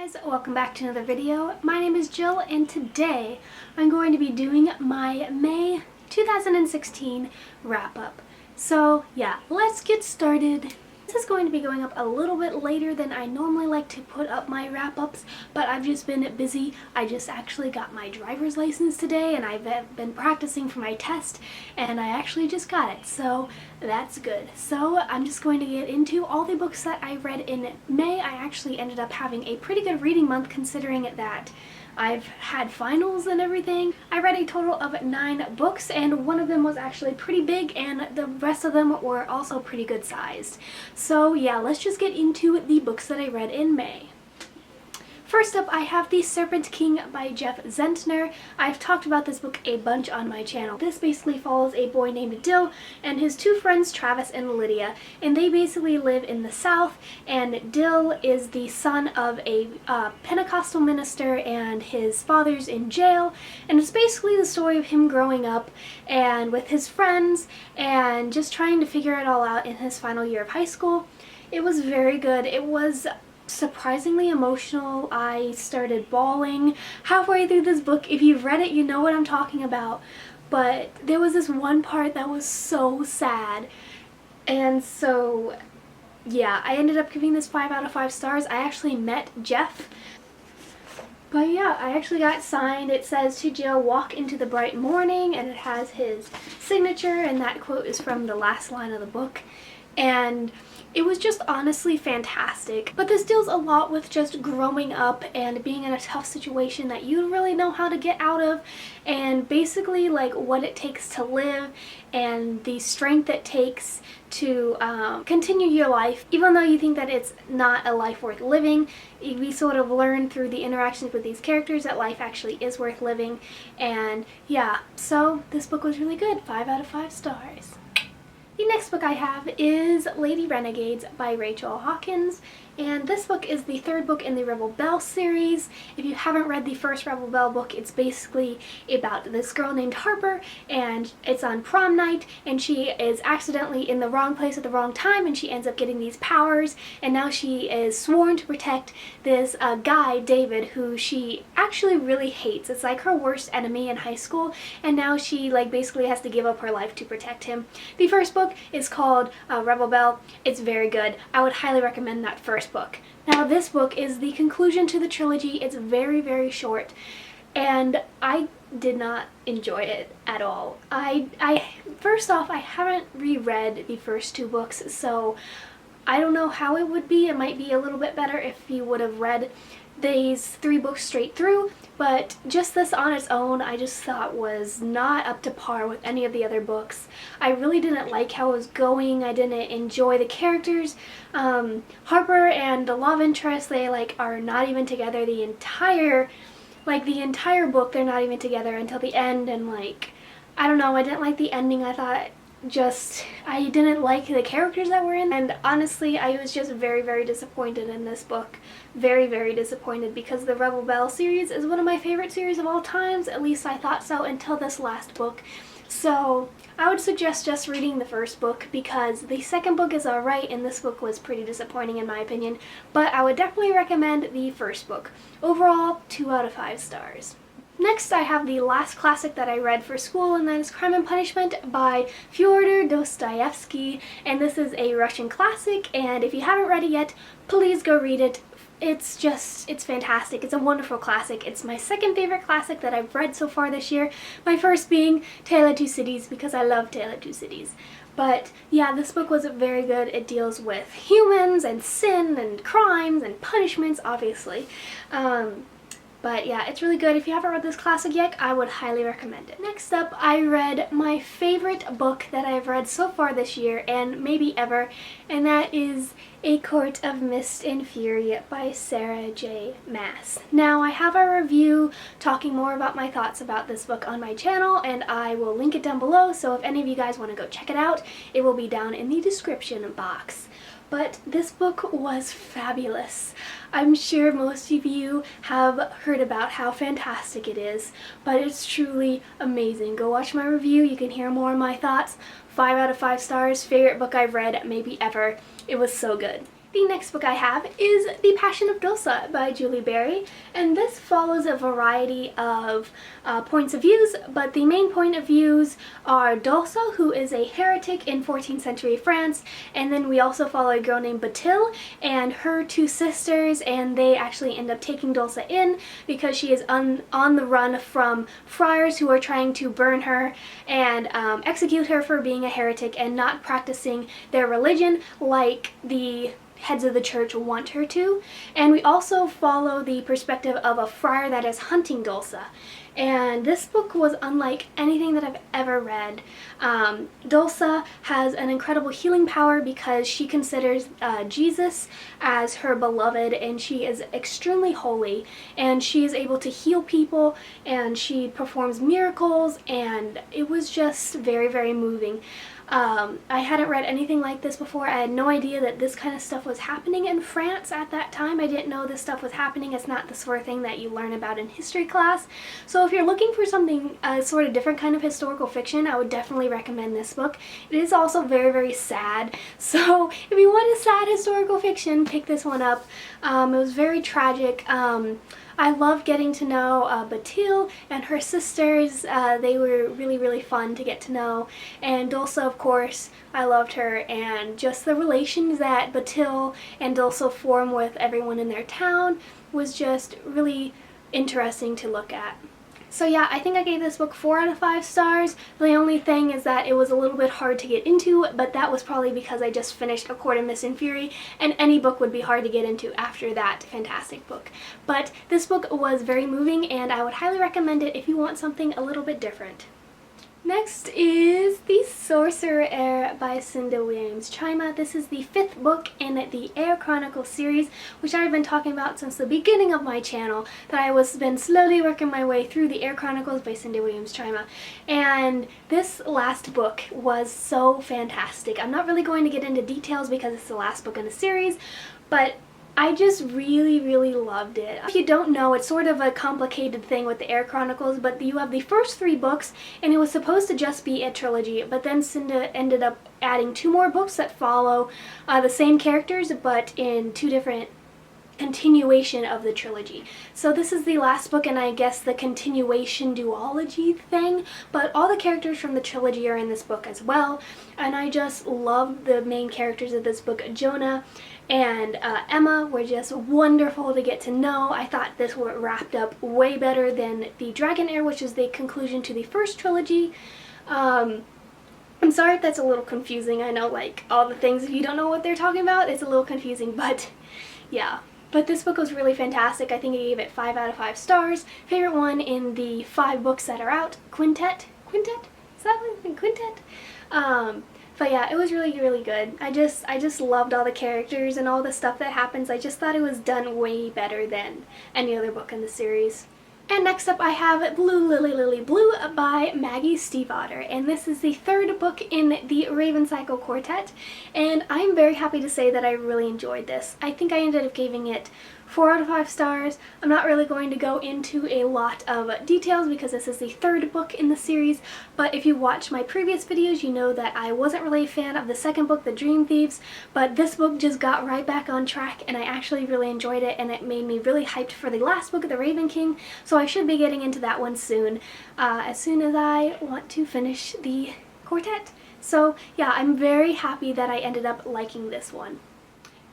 Guys, welcome back to another video. My name is Jill and today I'm going to be doing my May 2016 wrap-up. So yeah, let's get started. This is going to be going up a little bit later than I normally like to put up my wrap-ups, but I've just been busy. I just actually got my driver's license today and I've been practicing for my test and I actually just got it, so that's good. So I'm just going to get into all the books that I read in May. I actually ended up having a pretty good reading month considering that I've had finals and everything. I read a total of 9 books and one of them was actually pretty big and the rest of them were also pretty good sized. So yeah, let's just get into the books that I read in May. First up, I have The Serpent King by Jeff Zentner. I've talked about this book a bunch on my channel. This basically follows a boy named Dill and his 2 friends Travis and Lydia, and they basically live in the South, and Dill is the son of a Pentecostal minister and his father's in jail, and it's basically the story of him growing up and with his friends and just trying to figure it all out in his final year of high school. It was very good. It was surprisingly emotional. I started bawling halfway through this book. If you've read it, you know what I'm talking about. But there was this one part that was so sad. And so, yeah, I ended up giving this 5 out of 5 stars. I actually met Jeff. But yeah, I actually got signed. It says, "To Jill, walk into the bright morning," and it has his signature, and that quote is from the last line of the book. And it was just honestly fantastic. But this deals a lot with just growing up and being in a tough situation that you don't really know how to get out of, and basically like what it takes to live and the strength it takes to continue your life. Even though you think that it's not a life worth living, we sort of learn through the interactions with these characters that life actually is worth living. And yeah, so this book was really good. 5 out of 5 stars. The next book I have is Lady Renegades by Rachel Hawkins, and this book is the 3rd book in the Rebel Belle series. If you haven't read the first Rebel Belle book, it's basically about this girl named Harper, and it's on prom night, and she is accidentally in the wrong place at the wrong time, and she ends up getting these powers, and now she is sworn to protect this guy, David, who she actually really hates. It's like her worst enemy in high school, and now she like basically has to give up her life to protect him. The first book is called Rebel Belle. It's very good. I would highly recommend that first book. Now this book is the conclusion to the trilogy. It's very, very short, and I did not enjoy it at all. First off, I haven't reread the first 2 books, so I don't know how it would be. It might be a little bit better if you would have read these 3 books straight through, but just this on its own I just thought was not up to par with any of the other books. I really didn't like how it was going. I didn't enjoy the characters. Harper and the love interest, they like are not even together the entire book. They're not even together until the end, and like, I don't know, I didn't like the ending. I didn't like the characters that were in, and honestly I was just very, very disappointed in this book. Very, very disappointed, because the Rebel Belle series is one of my favorite series of all times. At least I thought so until this last book. So I would suggest just reading the first book, because the second book is alright and this book was pretty disappointing in my opinion, but I would definitely recommend the first book. Overall, 2 out of 5 stars. Next, I have the last classic that I read for school, and that is Crime and Punishment by Fyodor Dostoevsky, and this is a Russian classic, and if you haven't read it yet, please go read it. It's fantastic. It's a wonderful classic. It's my 2nd favorite classic that I've read so far this year, my first being Tale of Two Cities, because I love Tale of Two Cities. But yeah, this book was very good. It deals with humans and sin and crimes and punishments, obviously. But yeah, it's really good. If you haven't read this classic yet, I would highly recommend it. Next up, I read my favorite book that I've read so far this year, and maybe ever, and that is A Quart of Mist and Fury by Sarah J. Maas. Now, I have a review talking more about my thoughts about this book on my channel, and I will link it down below, so if any of you guys want to go check it out, it will be down in the description box. But this book was fabulous. I'm sure most of you have heard about how fantastic it is, but it's truly amazing. Go watch my review, you can hear more of my thoughts. 5 out of 5 stars, favorite book I've read maybe ever. It was so good. The next book I have is The Passion of Dulce by Julie Berry, and this follows a variety of points of views, but the main point of views are Dulce, who is a heretic in 14th century France, and then we also follow a girl named Batil and her two sisters, and they actually end up taking Dulce in because she is on the run from friars who are trying to burn her and execute her for being a heretic and not practicing their religion like the heads of the church want her to. And we also follow the perspective of a friar that is hunting Dulce. And this book was unlike anything that I've ever read. Dulce has an incredible healing power because she considers Jesus as her beloved, and she is extremely holy, and she is able to heal people, and she performs miracles, and it was just very, very moving. I hadn't read anything like this before. I had no idea that this kind of stuff was happening in France at that time. I didn't know this stuff was happening. It's not the sort of thing that you learn about in history class. So if you're looking for something, sort of different kind of historical fiction, I would definitely recommend this book. It is also very, very sad. So if you want a sad historical fiction, pick this one up. It was very tragic. I loved getting to know Batil and her sisters. They were really, really fun to get to know. And Dulce, of course, I loved her, and just the relations that Batil and Dulce form with everyone in their town was just really interesting to look at. So yeah, I think I gave this book 4 out of 5 stars. The only thing is that it was a little bit hard to get into, but that was probably because I just finished A Quart of Mist and Fury, and any book would be hard to get into after that fantastic book. But this book was very moving, and I would highly recommend it if you want something a little bit different. Next is The Sorcerer Heir by Cinda Williams-Chima. This is the 5th book in the Heir Chronicles series, which I've been talking about since the beginning of my channel, that I was been slowly working my way through the Heir Chronicles by Cinda Williams-Chima. And this last book was so fantastic. I'm not really going to get into details because it's the last book in the series, but I just really, really loved it. If you don't know, it's sort of a complicated thing with the Heir Chronicles, but you have the first 3 books, and it was supposed to just be a trilogy, but then Cinda ended up adding 2 more books that follow the same characters, but in 2 different continuation of the trilogy. So this is the last book, and I guess the continuation duology thing, but all the characters from the trilogy are in this book as well, and I just love the main characters of this book. Jonah and Emma were just wonderful to get to know. I thought this were wrapped up way better than The Dragon Heir, which is the conclusion to the first trilogy. I'm sorry if that's a little confusing. I know, like, all the things, if you don't know what they're talking about, it's a little confusing, but yeah. But this book was really fantastic. I think I gave it 5 out of 5 stars. Favorite one in the 5 books that are out. Quintet? Quintet? Is that what? Quintet? But yeah, it was really, really good. I just loved all the characters and all the stuff that happens. I just thought it was done way better than any other book in the series. And next up I have Blue Lily Lily Blue by Maggie Stiefvater, and this is the 3rd book in the Raven Cycle Quartet, and I'm very happy to say that I really enjoyed this. I think I ended up giving it 4 out of 5 stars. I'm not really going to go into a lot of details because this is the 3rd book in the series, but if you watch my previous videos, you know that I wasn't really a fan of the 2nd book, The Dream Thieves, but this book just got right back on track, and I actually really enjoyed it, and it made me really hyped for the last book, The Raven King, so I should be getting into that one soon, as soon as I want to finish the quartet. So yeah, I'm very happy that I ended up liking this one.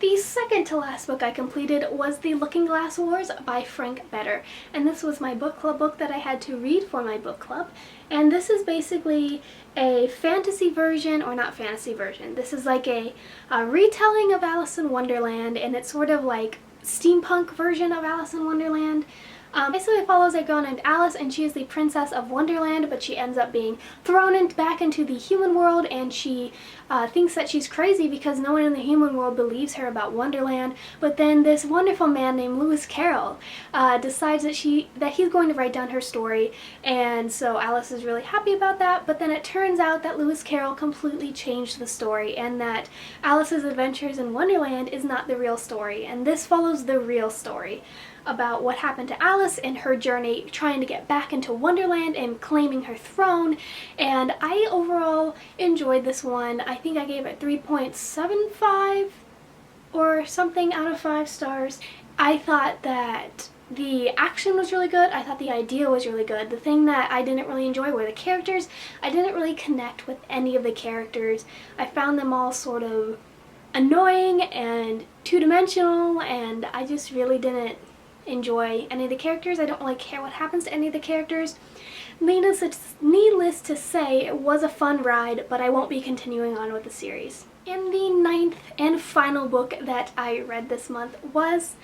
The second to last book I completed was The Looking Glass Wars by Frank Better, and this was my book club book that I had to read for my book club, and this is basically a fantasy version, or not fantasy version, this is like a retelling of Alice in Wonderland, and it's sort of like steampunk version of Alice in Wonderland. Basically it follows a girl named Alice, and she is the princess of Wonderland, but she ends up being thrown back into the human world, and she thinks that she's crazy because no one in the human world believes her about Wonderland. But then this wonderful man named Lewis Carroll decides that he's going to write down her story, and so Alice is really happy about that. But then it turns out that Lewis Carroll completely changed the story, and that Alice's adventures in Wonderland is not the real story, and this follows the real story about what happened to Alice and her journey trying to get back into Wonderland and claiming her throne. And I overall enjoyed this one. I think I gave it 3.75 or something out of 5 stars. I thought that the action was really good. I thought the idea was really good. The thing that I didn't really enjoy were the characters. I didn't really connect with any of the characters. I found them all sort of annoying and two-dimensional, and I just really didn't enjoy any of the characters. I don't really care what happens to any of the characters. Needless to say, it was a fun ride, but I won't be continuing on with the series. And the 9th and final book that I read this month was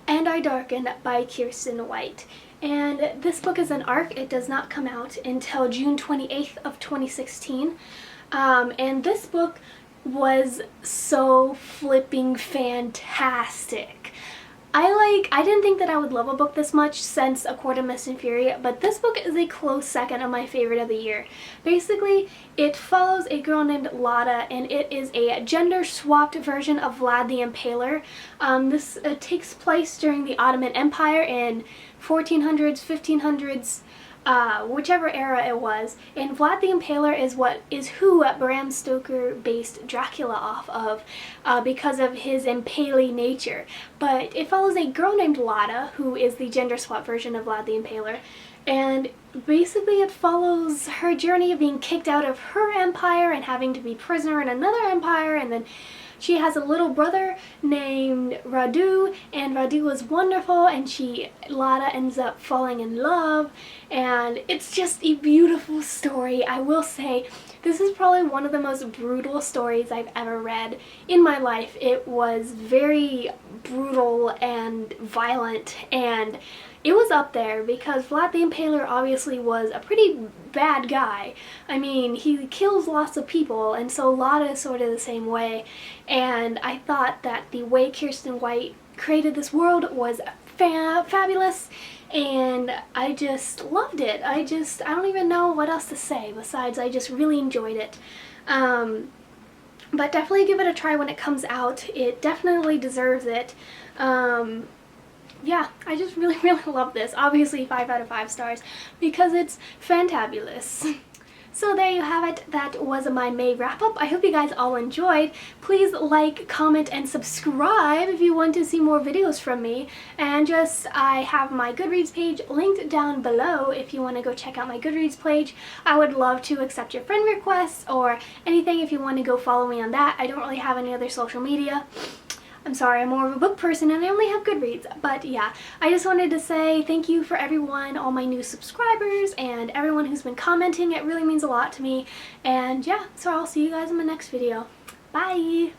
I Darkened by Kiersten White. And this book is an ARC. It does not come out until June 28th of 2016. And this book was so flipping fantastic. I didn't think that I would love a book this much since A Quart of Mist and Fury, but this book is a close second of my favorite of the year. Basically, it follows a girl named Lada, and it is a gender-swapped version of Vlad the Impaler. This takes place during the Ottoman Empire in 1400s, 1500s, whichever era it was, and Vlad the Impaler is who Bram Stoker based Dracula off of because of his impaling nature. But it follows a girl named Lada, who is the gender swap version of Vlad the Impaler, and basically it follows her journey of being kicked out of her empire and having to be prisoner in another empire, and then she has a little brother named Radu, and Radu is wonderful, and Lada ends up falling in love, and it's just a beautiful story. I will say, this is probably one of the most brutal stories I've ever read in my life. It was very brutal and violent, and it was up there because Vlad the Impaler obviously was a pretty bad guy. I mean, he kills lots of people, and so Lada is sort of the same way. And I thought that the way Kiersten White created this world was fabulous, and I just loved it. I don't even know what else to say besides I just really enjoyed it. But definitely give it a try when it comes out. It definitely deserves it. Yeah, I just really love this. Obviously 5 out of 5 stars because it's fantabulous. So there you have it. That was my May wrap-up. I hope you guys all enjoyed. Please like, comment, and subscribe if you want to see more videos from me. And I have my Goodreads page linked down below if you want to go check out my Goodreads page. I would love to accept your friend requests or anything if you want to go follow me on that. I don't really have any other social media. I'm sorry, I'm more of a book person and I only have Goodreads. But yeah, I just wanted to say thank you for everyone, all my new subscribers, and everyone who's been commenting. It really means a lot to me. And yeah, so I'll see you guys in my next video. Bye!